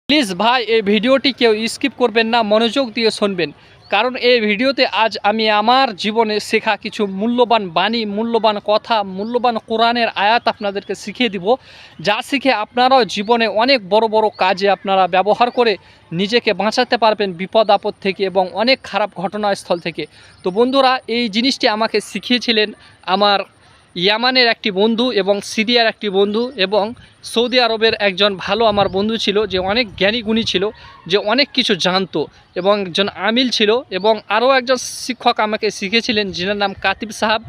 Please ভাই এই ভিডিওটি কেউ স্কিপ করবেন না, মনোযোগ দিয়ে শুনবেন। কারণ এই ভিডিওতে আজ আমি আমার জীবনে শেখা কিছু মূল্যবান বাণী, মূল্যবান কথা, মূল্যবান কোরআনের আয়াত আপনাদেরকে শিখিয়ে দিব, যা শিখে আপনারাও জীবনে অনেক বড় বড় কাজে আপনারা ব্যবহার করে নিজেকে বাঁচাতে পারবেন বিপদ আপদ থেকে এবং অনেক খারাপ ঘটনাস্থল থেকে। তো বন্ধুরা, এই জিনিসটি আমাকে শিখিয়েছিলেন আমার ইয়ামানের একটি বন্ধু এবং সিরিয়ার একটি বন্ধু এবং সৌদি আরবের একজন ভালো আমার বন্ধু ছিল, যে অনেক জ্ঞানী গুণী ছিল, যে অনেক কিছু জানতো এবং একজন আমিল ছিল। এবং আরও একজন শিক্ষক আমাকে শিখেছিলেন, যিনার নাম কাতিব সাহাব,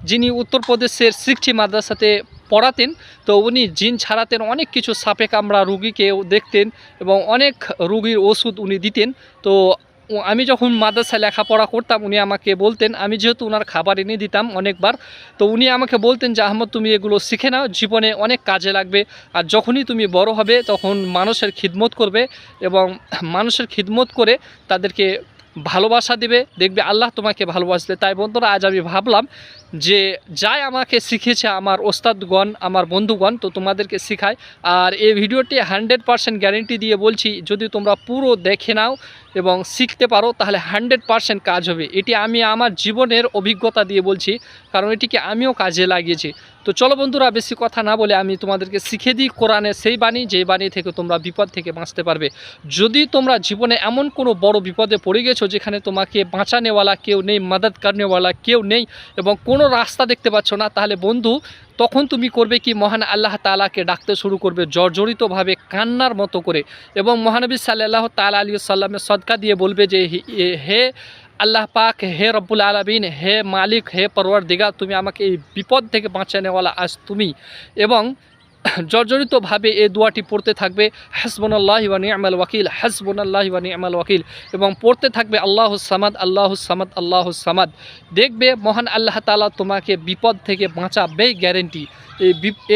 যিনি উত্তরপ্রদেশের শিক্ষি মাদ্রাসাতে পড়াতেন। তো উনি জিন ছাড়াতেন, অনেক কিছু সাপে কামড়া রুগীকেও দেখতেন এবং অনেক রুগীর ওষুধ উনি দিতেন। তো আমি যখন মাদ্রাসায় লেখাপড়া করতাম উনি আমাকে বলতেন, আমি যেহেতু ওনার খাবার এনে দিতাম অনেকবার, তো উনি আমাকে বলতেন যে আহমদ, তুমি এগুলো শিখে নাও, জীবনে অনেক কাজে লাগবে। আর যখনই তুমি বড় হবে তখন মানুষের খিদমত করবে এবং মানুষের খিদমত করে তাদেরকে ভালোবাসা দেবে, দেখবে আল্লাহ তোমাকে ভালোবাসবে। তাই বন্ধুরা, আজ আমি ভাবলাম যে যাই আমাকে শিখিয়েছে আমার ওস্তাদগণ, আমার বন্ধুগণ, তো তোমাদেরকে শেখায়। আর এই ভিডিওটি 100% গ্যারেন্টি দিয়ে বলছি, যদি তোমরা পুরো দেখে নাও এবং শিখতে পারো তাহলে 100% কাজ হবে। এটি আমি আমার জীবনের অভিজ্ঞতা দিয়ে বলছি, কারণ এটিকে আমিও কাজে লাগিয়েছি। তো চলো বন্ধুরা, বেশি কথা না বলে আমি তোমাদেরকে শিখিয়ে দিই কোরআনের সেই বাণী, যে বাণী থেকে তোমরা বিপদ থেকে বাঁচতে পারবে। যদি তোমরা জীবনে এমন কোনো বড় বিপদে পড়ে গেছো যেখানে তোমাকে বাঁচানেওয়ালা কেউ নেই, মাদদ করনেওয়ালা কেউ নেই এবং কোনো রাস্তা দেখতে পাচ্ছ না, তাহলে বন্ধু তখন তুমি করবে কি, মহান আল্লাহ তাআলাকে ডাকতে শুরু করবে জর্জরিতভাবে, কান্নার মতো করে, এবং মহানবী সাল্লাল্লাহু তাআলা আলাইহি সাল্লামের সদকা দিয়ে বলবে যে হে আল্লাহ পাক, হে রব্বুল আলামিন, হে মালিক, হে পরওয়ারদিগার, তুমি আমাকে এই বিপদ থেকে বাঁচানেওয়ালা আজ তুমি। এবং জর্জরিতভাবে এই দোয়াটি পড়তে থাকবে, হাসবুনাল্লাহি ওয়া নি'মাল ওয়াকিল, হাসবুনাল্লাহি ওয়া নি'মাল ওয়াকিল, এবং পড়তে থাকবে আল্লাহুস সামাদ, আল্লাহুস সামাদ, আল্লাহুস সামাদ। দেখবে মহান আল্লাহ তাআলা তোমাকে বিপদ থেকে বাঁচাবেই, গ্যারেন্টি।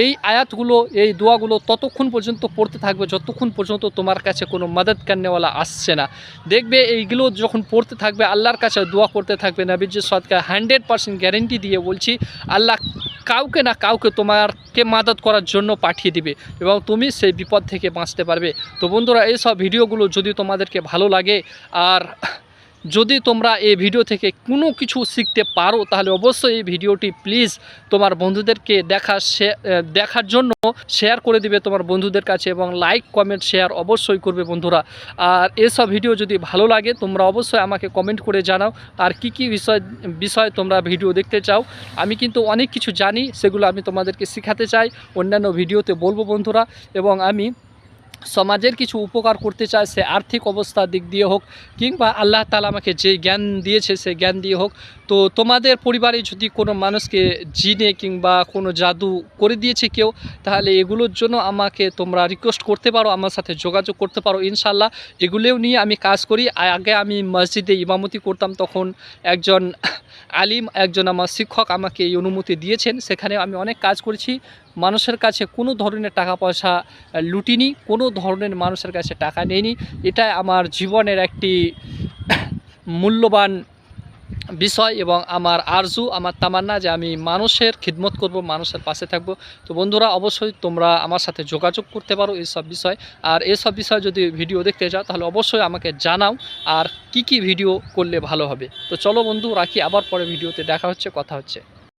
এই আয়াতগুলো, এই দোয়াগুলো ততক্ষণ পর্যন্ত পড়তে থাকবে যতক্ষণ পর্যন্ত তোমার কাছে কোনো মাদদ করনেওয়ালা আসছে না। দেখবে এইগুলো যখন পড়তে থাকবে, আল্লাহর কাছে দোয়া করতে থাকবে, নবীজির সদকা 100% গ্যারেন্টি দিয়ে বলছি, আল্লাহ কাউকে না কাউকে তোমাকে মাদদ করার জন্য পাঠিয়ে দিবে এবং তুমি সেই বিপদ থেকে বাঁচতে পারবে। তো বন্ধুরা, এইসব ভিডিওগুলো যদি তোমাদেরকে ভালো লাগে আর যদি তোমরা এই ভিডিও থেকে কোনো কিছু শিখতে পারো, তাহলে অবশ্যই এই ভিডিওটি প্লিজ তোমার বন্ধুদেরকে দেখার জন্য শেয়ার করে দিবে তোমার বন্ধুদের কাছে, এবং লাইক কমেন্ট শেয়ার অবশ্যই করবে বন্ধুরা। আর এসব ভিডিও যদি ভালো লাগে তোমরা অবশ্যই আমাকে কমেন্ট করে জানাও, আর কি বিষয় তোমরা ভিডিও দেখতে চাও। আমি কিন্তু অনেক কিছু জানি, সেগুলো আমি তোমাদেরকে শেখাতে চাই, অন্যান্য ভিডিওতে বলবো বন্ধুরা। এবং আমি সমাজের কিছু উপকার করতে চায়, সে আর্থিক অবস্থার দিক দিয়ে হোক কিংবা আল্লাহ তাআলা আমাকে যে জ্ঞান দিয়েছে সে জ্ঞান দিয়ে হোক। তো তোমাদের পরিবারে যদি কোনো মানুষকে জিনে কিংবা কোনো জাদু করে দিয়েছে কেউ, তাহলে এগুলোর জন্য আমাকে তোমরা রিকোয়েস্ট করতে পারো, আমার সাথে যোগাযোগ করতে পারো। ইনশাল্লাহ এগুলোও নিয়ে আমি কাজ করি। আগে আমি মসজিদে ইমামতি করতাম, তখন একজন আলিম, একজন আমার শিক্ষক আমাকে এই অনুমতি দিয়েছেন, সেখানে আমি অনেক কাজ করেছি। মানুষের কাছে কোনো ধরনের টাকা পয়সা লুটিনি, কোনো ধরনের মানুষের কাছে টাকা নেইনি। এটা আমার জীবনের একটি মূল্যবান বিষয় এবং আমার আরজু, আমার তামান্না যে আমি মানুষের খিদমত করব, মানুষের পাশে থাকব। তো বন্ধুরা, অবশ্যই তোমরা আমার সাথে যোগাযোগ করতে পারো এইসব বিষয়। আর এইসব বিষয় যদি ভিডিও দেখতে চাও তাহলে অবশ্যই আমাকে জানাও, আর কি ভিডিও করলে ভালো হবে। তো চলো বন্ধু, রাখি, আবার পরে ভিডিওতে দেখা হচ্ছে, কথা হচ্ছে।